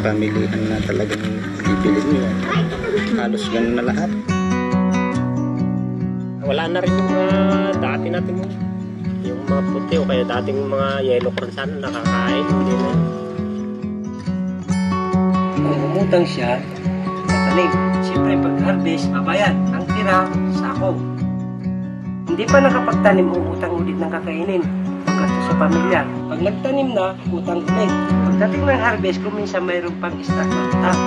pamilihan na talagang bibili nyo. Halos ganun na lahat. Wala na rin yung mga dati natin yung mga puti o kaya dating mga yellow corn sana nakakain. Hindi na. Kung umutang siya, tatanim. Siyempre pag-harvest, babayad. Ang tira, sako. Hindi pa nakapagtanim, utang ulit ng kakainin. Pagkato sa pamilya. Pag nagtanim na, utang ulit. Pagdating ng harvest, kung minsan mayroon pang stock na utang.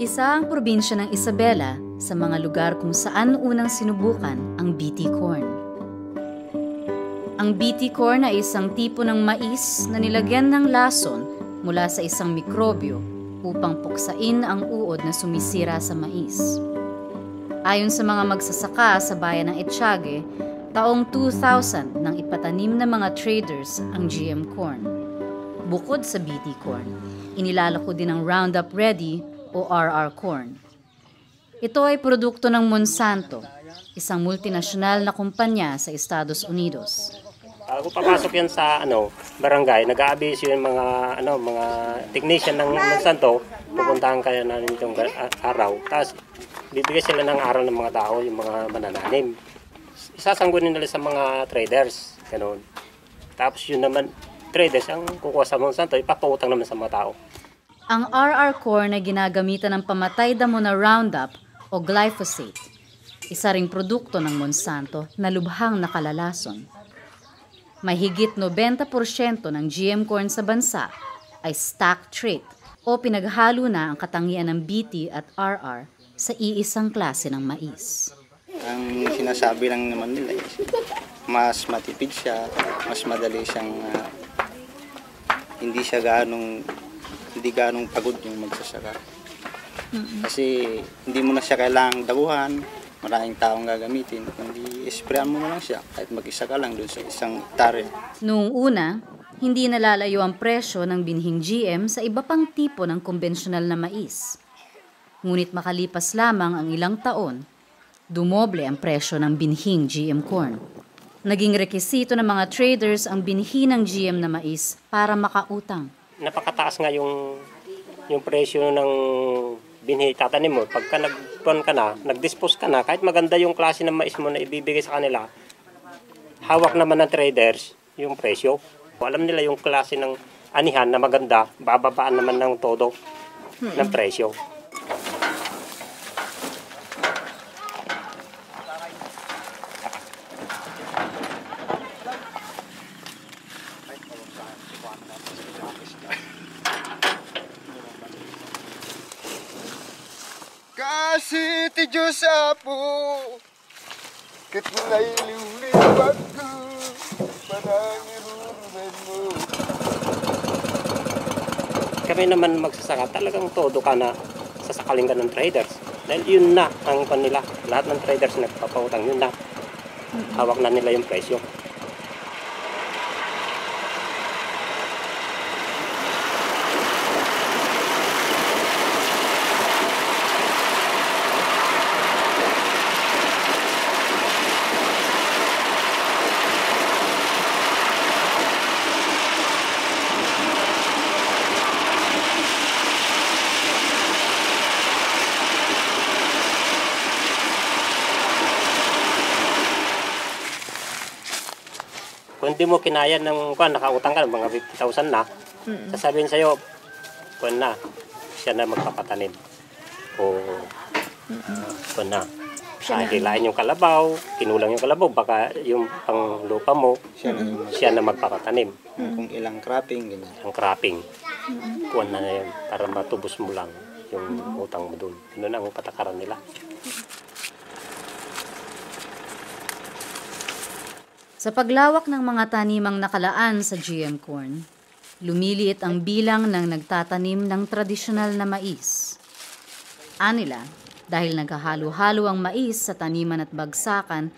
Isa ang probinsya ng Isabela sa mga lugar kung saan unang sinubukan ang BT corn. Ang BT corn ay isang tipo ng mais na nilagyan ng lason mula sa isang mikrobyo upang puksain ang uod na sumisira sa mais. Ayon sa mga magsasaka sa bayan ng Etxague, taong 2000 nang ipatanim ng mga traders ang GM corn. Bukod sa BT corn, inilalako din ang Roundup Ready o RR corn. Ito ay produkto ng Monsanto, isang multinasyonal na kumpanya sa Estados Unidos. Kung papasok yan sa barangay, nag-aabiso yung mga technician ng Monsanto, pupuntahan kaya namin itong araw. Tapos bibigyan sila ng araw ng mga tao, yung mga manananim. Isasanggunin nila sa mga traders, ganoon. Tapos yun naman, traders ang kukuha sa Monsanto, ipapautang naman sa mga tao. Ang RR corn ay ginagamitan ng pamatay damo na Roundup o glyphosate, isa ring produkto ng Monsanto na lubhang nakalalason. Mahigit 90% ng GM corn sa bansa ay stock trait o pinaghalo na ang katangian ng BT at RR sa iisang klase ng mais. Ang sinasabi lang naman nila is mas matipid siya, mas madali siyang hindi ganong pagod yung magsasaka. Kasi hindi mo na siya kailangang daguhan, maraming taong gagamitin, kundi isprayan mo na lang siya kahit mag-isa ka lang dun sa isang hektare. Noong una, hindi nalalayo ang presyo ng binhing GM sa iba pang tipo ng konbensyonal na mais. Ngunit makalipas lamang ang ilang taon, dumoble ang presyo ng binhing GM corn. Naging rekisito ng mga traders ang binhi ng GM na mais para makautang. Napakataas nga yung presyo ng binhi tatanim mo. Pagka nag-dispose ka na, kahit maganda yung klase ng mais mo na ibibigay sa kanila, hawak naman ng traders yung presyo. Alam nila yung klase ng anihan na maganda, bababaan naman ng todo ng presyo. Kasi ti Diyos apo, kat nailiwliwag ko, panangirurunan mo. Kami naman magsasaka, talagang todo ka na sasakaling ka ng traders. Dahil yun na ang kanila. Lahat ng traders nagpapautang, yun na. Hawak na nila yung presyo. Kung hindi mo kinaya ng nakautang ka ng mga 50,000 na, sasabihin sa'yo, siya na magpapatanim. O, hilain yung kalabaw, kinulang yung kalabaw, baka yung pang lupa mo, siya na magpapatanim. Kung ilang cropping, ganyan. Ang cropping, kuwan na yan, para matubos mo lang yung utang mo dun. Yun ang patakaran nila. Sa paglawak ng mga tanimang nakalaan sa GM Corn, lumiliit ang bilang ng nagtatanim ng tradisyonal na mais. Anila, dahil naghahalo-halo ang mais sa taniman at bagsakan,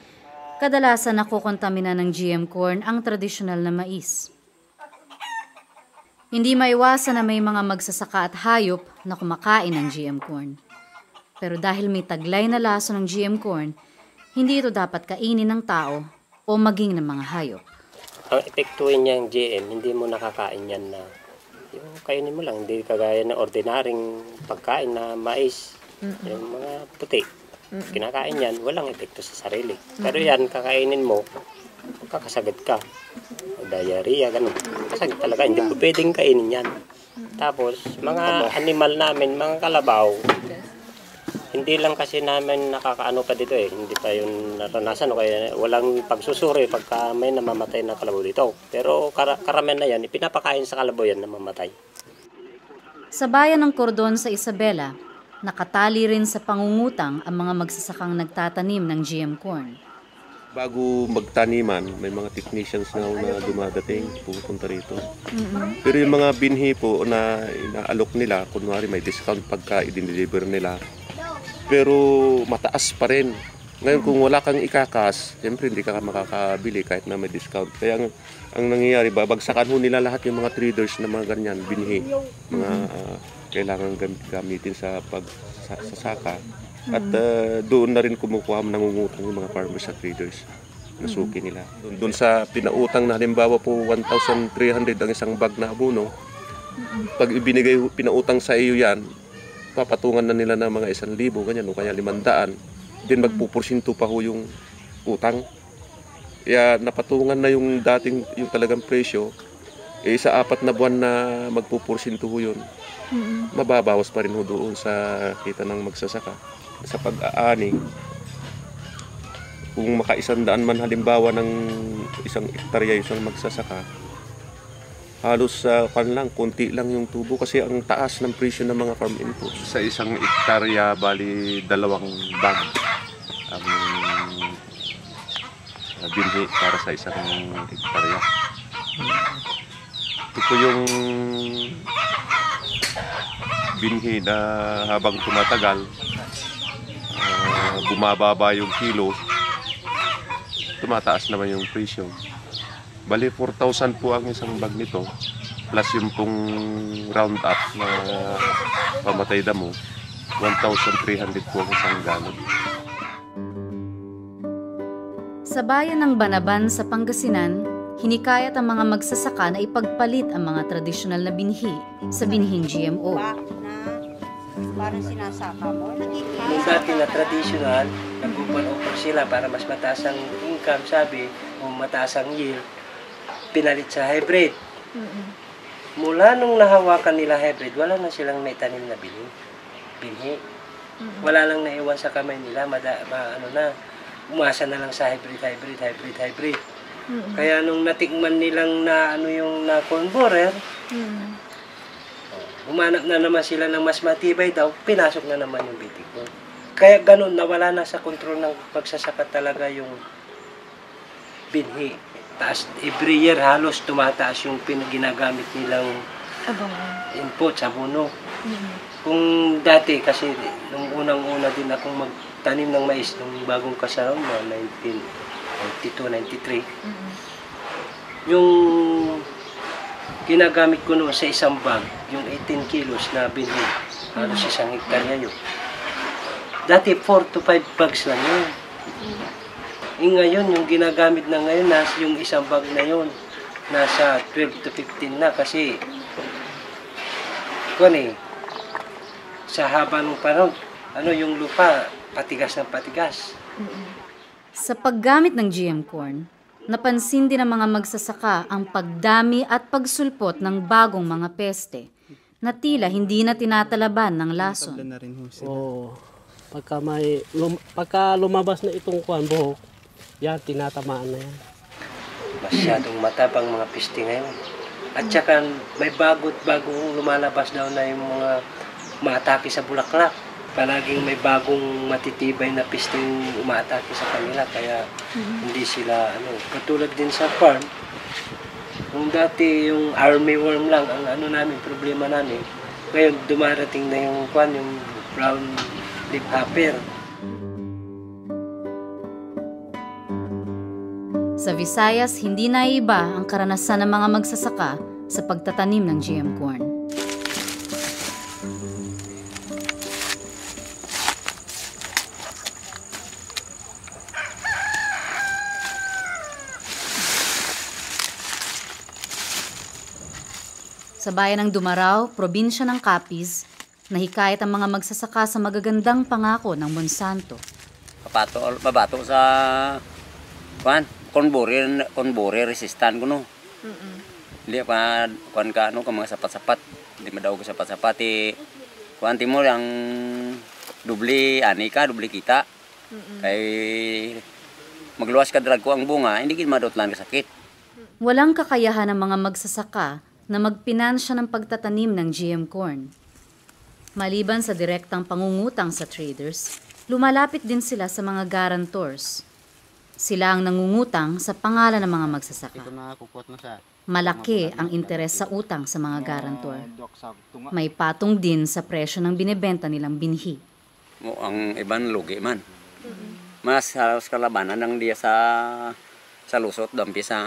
kadalasan nakokontamina ng GM Corn ang tradisyonal na mais. Hindi maiwasan na may mga magsasaka at hayop na kumakain ng GM Corn. Pero dahil may taglay na laso ng GM Corn, hindi ito dapat kainin ng tao o maging ng mga hayop. Ang epektuhin niya ang GM, hindi mo nakakain yan na yung kainin mo lang, hindi kagaya ng ordinaryong pagkain na mais, yung mga puti. Kinakain yan, walang epekto sa sarili. Pero yan, kakainin mo, kakasagad ka. Diarrhea, ganun. Kasagad talaga, hindi mo pwedeng kainin yan. Tapos, mga animal namin, mga kalabaw, hindi lang kasi namin nakakaano pa dito eh. Hindi pa yung naranasan o kaya walang pagsusuri pagka may namamatay na kalabaw dito. Pero karamihan na yan, ipinapakain sa kalabaw yan na mamatay. Sa bayan ng Cordon sa Isabela, nakatali rin sa pangungutang ang mga magsasakang nagtatanim ng GM Corn. Bago magtaniman, may mga technicians na dumadating, pupunta rito. Pero yung mga binhi po na inaalok nila, kunwari may discount pagka i-deliver nila, pero mataas pa rin. Ngayon kung wala kang ikakas, siyempre hindi ka makakabili kahit na may discount. Kaya ang nangyayari, babagsakan ho nila lahat yung mga traders na mga ganyan, binhi, mga kailangan gamitin sa pagsasaka. At doon na rin kumukuha nangungutang yung mga farmers at traders. Nasuki nila. Doon sa pinautang na halimbawa po 1,300 ang isang bag na abono. Pag pinautang sa iyo yan, papatungan na nila ng mga 1,000 ganyan o kaya 500. Then magpupursinto pa ho yung utang. Kaya napatungan na yung dating yung talagang presyo. Sa 4 na buwan na magpupursinto ho yun. Mababawas pa rin ho doon sa kita ng magsasaka. Sa pag-aani, kung maka-100 man halimbawa ng isang hektarya isang magsasaka, halos lang, konti lang yung tubo kasi ang taas ng presyo ng mga farm inputs. Sa isang hektarya, bali 2 bag ang binhi para sa isang hektarya. Ito po yung binhi na habang tumatagal, bumababa yung kilo, tumataas naman yung presyo. Bali 4,000 po ang isang bag nito, plus yung pong round up na pamatay damo, 1,300 po ang isang galon. Sa bayan ng Banaban sa Pangasinan, hinikayat ang mga magsasaka na ipagpalit ang mga tradisyonal na binhi sa binhing GMO. Parang sinasaka mo. Yung dati na traditional, nag-open-offer sila para mas mataas ang income, sabi, o mataas ang yield, pinalit sa hybrid. Mula nung nahawakan nila hybrid, wala na silang may tanim na binhi. Wala lang naiwan sa kamay nila, umasa na lang sa hybrid. Kaya nung natikman nilang na yung na corn borer, umanap na naman sila ng mas matibay daw, pinasok na naman yung bitikon. Kaya ganun, nawala na sa kontrol ng pagsasaka talaga yung binhi. Taas, every year halos tumataas yung ginagamit nilang input sa abono. Kung dati, kasi nung unang-una din akong magtanim ng mais, nung bagong kasaraw na 1992, 93, yung ginagamit ko noon sa isang bag, yung 18 kilos na binhi, halos isang hektarya yun. Dati 4 to 5 bags lang yun. Ngayon, yung ginagamit na ngayon, yung isang bag na yun, nasa 12 to 15 na kasi sa haba ng panahon, yung lupa, patigas ng patigas. Sa paggamit ng GM Corn, napansin din ng mga magsasaka ang pagdami at pagsulpot ng bagong mga peste na tila hindi na tinatalaban ng lason. Oo. Pagka lumabas na itong buhok, yan, tinatamaan na yan. Masyadong matabang mga peste ngayon. At saka may bagong lumalabas daw na yung mga maatake sa bulaklak. palaging may bagong matitibay na pistong umaatake sa kanila kaya hindi sila katulad din sa farm. Kung dati yung armyworm lang ang namin problema namin, ngayon dumarating na yung brown leafhopper. Sa Visayas, hindi naiiba ang karanasan ng mga magsasaka sa pagtatanim ng GM corn. Sa bayan ng Dumaraw, probinsya ng Capiz, nahikayat ang mga magsasaka sa magagandang pangako ng Monsanto. Mabato sa conbore resistant ko no. Hindi pa ka mga sapat-sapat, hindi madaw ko sapat-sapat kuan mo yang dubli kita. Kay magluwas ka drag ko ang bunga, hindi gid madotlan ka sakit. Walang kakayahan ng mga magsasaka na magpinansya ng pagtatanim ng GM corn. Maliban sa direktang pangungutang sa traders, lumalapit din sila sa mga guarantors. Sila ang nangungutang sa pangalan ng mga magsasaka. Malaki ang interes sa utang sa mga guarantor. May patong din sa presyo ng binebenta nilang binhi. Ang ibang lugi man. Mas halos kalabanan ng diya sa lusot, dampi sa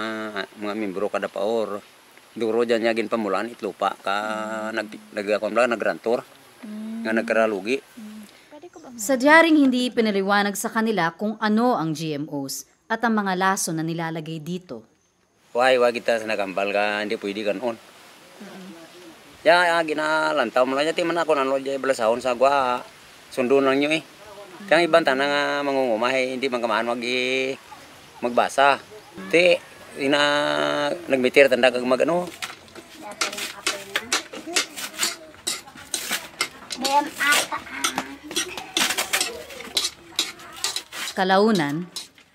mga membro kada paor. Duro dyan yagin pamulaan itlupa ka nagrantor nga nagkaralugi. Sadya ring hindi pinaliwanag sa kanila kung ano ang GMOs at ang mga lason na nilalagay dito. Wag kita sa nagambal ka, hindi pwede ganon. Ginalantaw mo lang, man ako nano dyan balasahon sa gwa, sundo lang nyo Kaya ibang tanang nga mangungumay, hindi man kamaan magbasa. Nagmitir tanda kag magano. Kalaunan,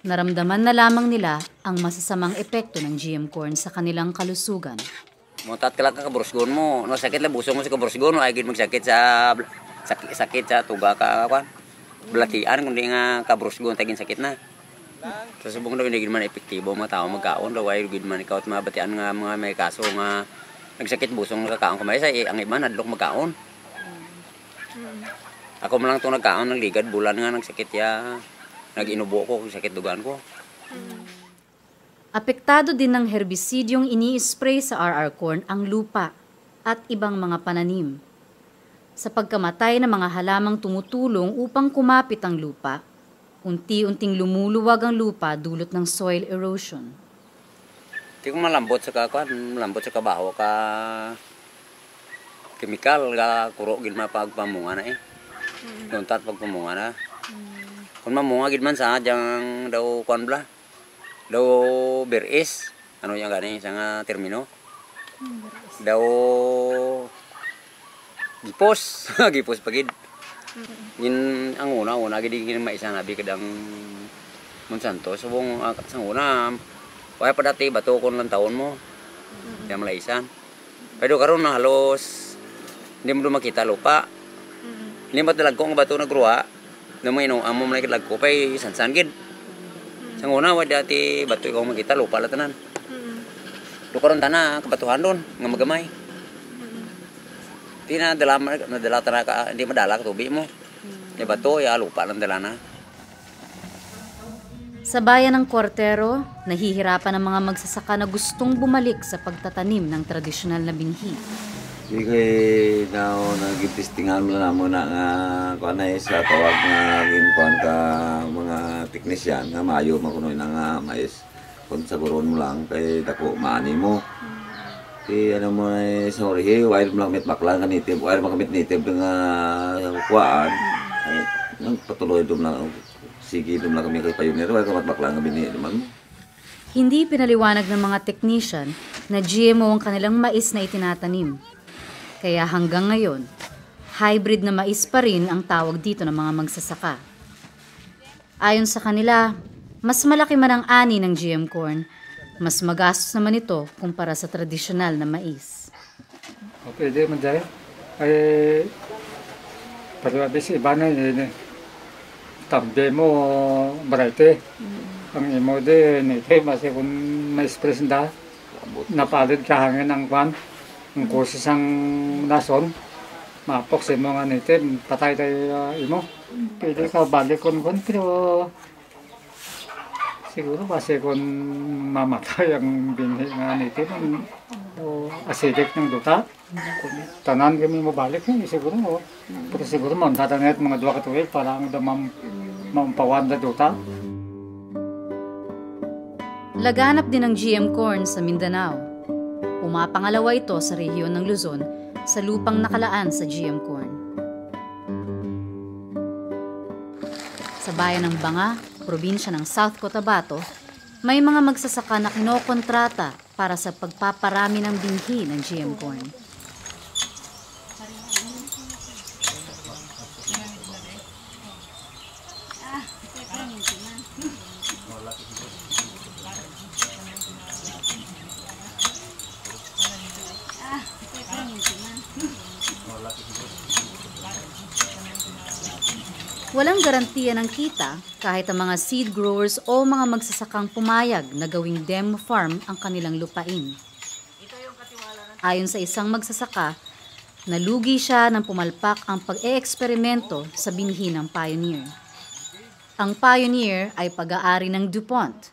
naramdaman na lamang nila ang masasamang epekto ng GM corn sa kanilang kalusugan. Mutat ka lang kabrusgon mo. No, sakit lang busong mo sa kabrusgon. Ay gid magsakit sakit sa tuga ka kwan. Belatian kundi nga kabrusgon tagin sakit na. Sa subong daw hindi man epektibo mga tao magkaon daw ay gid man ikaw at mabatian nga mga may kaso nga nagsakit busong nagkaon kamay sa ang iba nadlok magkaon. Ako man lang tong nagkaon ng ligad bulan nga nagsakit ya. Nag-inubo ko kung sakit dugan ko. Apektado din ng herbisidyong ini-spray sa RR corn ang lupa at ibang mga pananim. Sa pagkamatay ng mga halamang tumutulong upang kumapit ang lupa, unti-unting lumuluwag ang lupa dulot ng soil erosion. Di ko malambot sa kabaho ka chemical ka kuro gid mapagpamunga na Duntat pagpamunga na. Kung mamunga gid man sa jang daw kwan bla. Daw beres. Ano yang gani sa termino? Daw gipos, gipos pagid. Gin ang una gid maisa nabi kadang Monsanto subong sang una. Wala pa dati bato kon lang taon mo. Di malaisan. Pero karon na halos hindi mo makita lupa. Hindi madalag ko ang bato nagruwa. Namay no amo man lag ko pay sansan gid. Sang una wa dati bato ko makita lupa la tanan. Do karon tana kabatuhan don nga magamay. Nadala tana ka hindi madala ka tubi mo. Di bato ya lupa lang dala na. Sa bayan ng Cuartero, nahihirapan ang mga magsasaka na gustong bumalik sa pagtatanim ng tradisyonal na binhi. Di kay nagipestingan mo na muna nga kuan ay sa tawag nga ginkuan ka mga teknisyan nga maayo makunoy na nga mais kun sa buron mo lang kay dako maani mo. Di mo sorry while mo lang met bakla nga native while makamit native nga kuan ay nang patuloy dum lang sige dum lang kami kay pioneer while kamat bakla nga bini man. Hindi pinaliwanag ng mga technician na GMO ang kanilang mais na itinatanim. Kaya hanggang ngayon, hybrid na mais pa rin ang tawag dito ng mga magsasaka. Ayon sa kanila, mas malaki man ang ani ng GM corn, mas magastos naman ito kumpara sa tradisyonal na mais. Pwede man dahil. Ay, Pero abis iba na yun, tambi mo, barete. Ang imo din, ito, kasi kung may express na, napalid ka hangin ang kwan, ang kursis ang nason, mapok sa imo nga nito, patay tayo imo. Pwede ka balik kung pero siguro kasi kung mamatay ang binhi nga nito, acidic ng duta, tanan kami mabalik yun, siguro mo. Pero siguro mo, tatangat mga 2 katuwid para ang mampawan na duta. Laganap din ang GM corn sa Mindanao. Umapangalawa ito sa rehiyon ng Luzon sa lupang nakalaan sa GM corn. Sa bayan ng Banga, probinsya ng South Cotabato, may mga magsasaka na kinokontrata para sa pagpaparami ng binhi ng GM corn. Walang garantiya ng kita kahit ang mga seed growers o mga magsasakang pumayag na gawing demo farm ang kanilang lupain. Ayon sa isang magsasaka, nalugi siya nang pumalpak ang pag-e-eksperimento sa binhi ng Pioneer. Ang Pioneer ay pag-aari ng DuPont,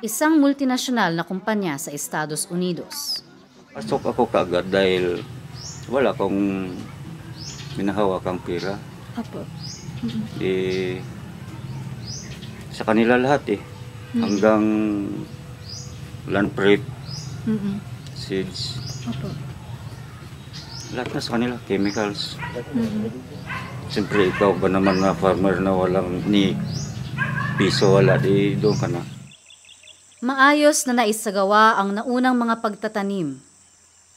isang multinasyonal na kumpanya sa Estados Unidos. Pasok ako kaagad dahil wala akong minahawak ang pera. Apo. Sa kanila lahat hanggang land prep, seeds, lahat na sa kanila, chemicals. Siyempre ikaw ba naman na farmer na walang ni piso wala, di doon ka na. Maayos na naisagawa ang naunang mga pagtatanim,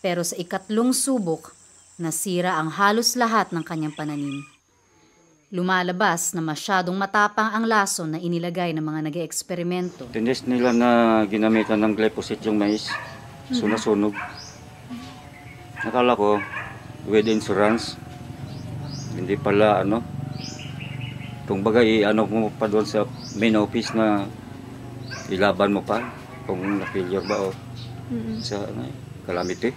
pero sa ikatlong subok, nasira ang halos lahat ng kanyang pananim. Lumalabas na masyadong matapang ang lason na inilagay ng mga nag-eeksperimento. Tinis nila na ginamitan ng glyphosate yung mais, sunasunog. Nakala ko, with insurance, hindi pala kung bagay mo pa doon sa main office na ilaban mo pa kung na-failure ba o sa calamity.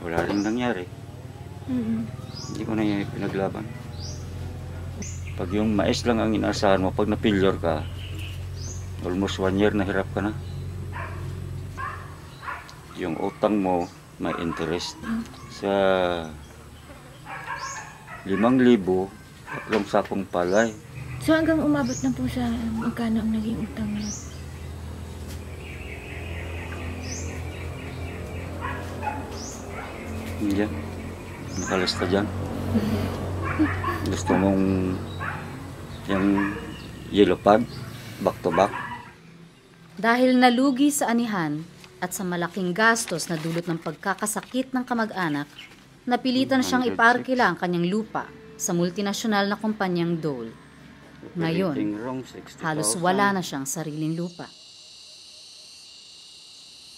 Wala rin nangyari. Hindi ko na yung pinaglaban. Pag yung mais lang ang inaasahan mo, pag na-failure ka, almost 1 year na hirap ka na. Yung utang mo, may interest. Sa 5,000, 3 sakong palay. So hanggang umabot na po sa magkano ang naging utang niya? Diyan. Nakalista dyan. Gusto mong yung yellow pad, back to back. Dahil nalugi sa anihan at sa malaking gastos na dulot ng pagkakasakit ng kamag-anak, napilitan siyang ipaarkila ang kanyang lupa sa multinasyonal na kumpanyang Dole. Ngayon, halos wala na siyang sariling lupa.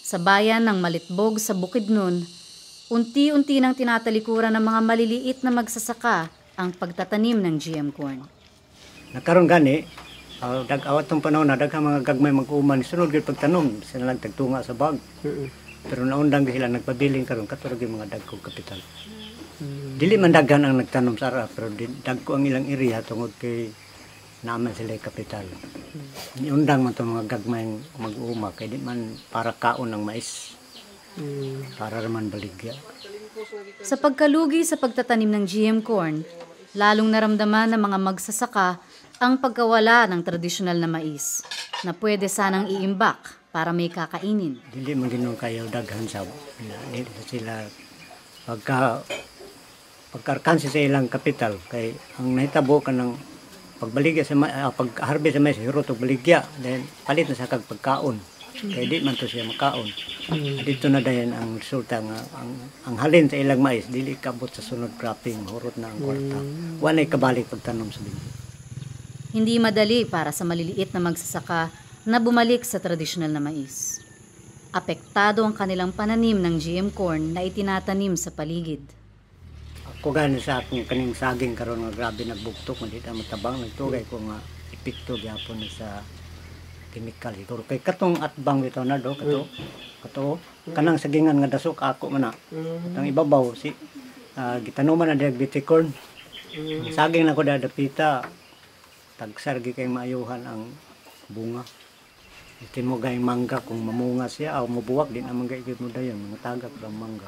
Sa bayan ng Malitbog sa Bukidnon, unti-unti nang tinatalikuran ng mga maliliit na magsasaka ang pagtatanim ng GM corn. Nakaroon gani, dag-awat ng panahon na daghang mga gagmay mag-uman, sunod gid pagtanom, sila nagtagtunga sa bag. Pero naundang sila nagpabiling karon katurog yung mga dagkong kapital. Dili man daghan ang nagtanom sa ara, pero dagko ang ilang area tungod kay naman sila kapital. Niundang man itong mga gagmay mag-uuma, kaya di man para kaon ng mais. Para naman baligya. Sa pagkalugi sa pagtatanim ng GM corn, lalong naramdaman ng mga magsasaka ang pagkawala ng tradisyonal na mais na pwede sanang iimbak para may kakainin. Dili man ginong kayo daghan sa sila pagkarkansi sa ilang kapital kay ang nahitabo ka ng pagbaligya sa pag-harvest sa mais hirot og baligya then palit na sa kag pagkaon. Kaya di man to siya makaon. Dito na dayan ang resulta nga ang halin sa ilang mais dili kabot sa sunod cropping hurot na ang kwarta. Walay kabalik pagtanom sa binhi. Hindi madali para sa maliliit na magsasaka na bumalik sa tradisyonal na mais. apektado ang kanilang pananim ng GM corn na itinatanim sa paligid. Ako gani sa akong kaning saging karon nga grabe nagbugtok man dito matabang nagtugay ko nga epekto gyapon sa chemical siguro kay katong atbang bitaw na do kato kanang sagingan nga dasok ako man na ang ibabaw si gitanuman na diabetes corn saging na ko dadapita tagsargi kay maayuhan ang bunga iti mo gay mangga kung mamunga siya o mabuwak din ang mangga igid mo dayon mga tagak ng mangga.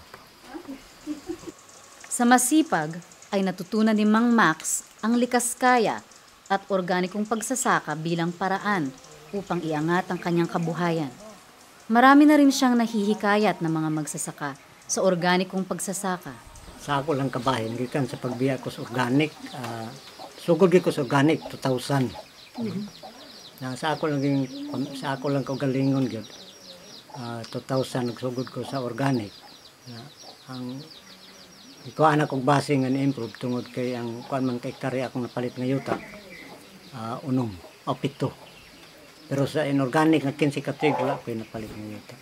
Sa masipag ay natutunan ni Mang Max ang likaskaya at organikong pagsasaka bilang paraan upang iangat ang kanyang kabuhayan. Marami na rin siyang nahihikayat ng mga magsasaka sa organikong pagsasaka. Sa ako lang kabahin, gikan sa pagbiya ko sa organic, sugod ko sa organic 2,000. Sa ako lang kaugalingon gyud. 2,000 nagsugod ko sa organic. Ang ikaw anak kong base nga ni-improve tungod kay ang kuan man kay hektare akong napalit nga yuta. 7 o 7. Pero sa inorganic nga 15 ka trig wala ko napalit nga yuta.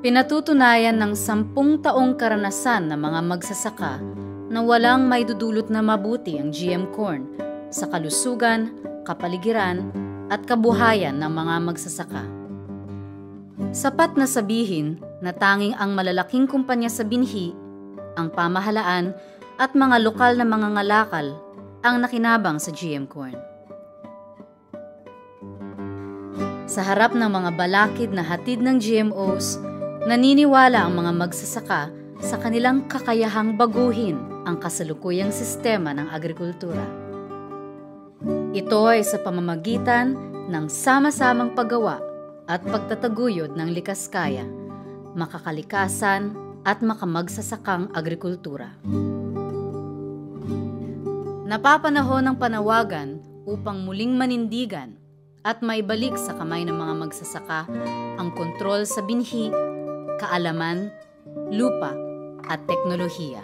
Pinatutunayan ng 10 taong karanasan ng mga magsasaka na walang maidudulot na mabuti ang GM corn sa kalusugan, kapaligiran, at kabuhayan ng mga magsasaka. Sapat na sabihin na tanging ang malalaking kumpanya sa binhi, ang pamahalaan, at mga lokal na mga ngalakal ang nakinabang sa GM corn. Sa harap ng mga balakid na hatid ng GMOs, naniniwala ang mga magsasaka sa kanilang kakayahang baguhin ang kasalukuyang sistema ng agrikultura. Ito ay sa pamamagitan ng sama-samang paggawa at pagtataguyod ng likaskaya, makakalikasan at makamagsasakang agrikultura. Napapanahon ng panawagan upang muling manindigan at maibalik sa kamay ng mga magsasaka ang kontrol sa binhi, kaalaman, lupa at teknolohiya.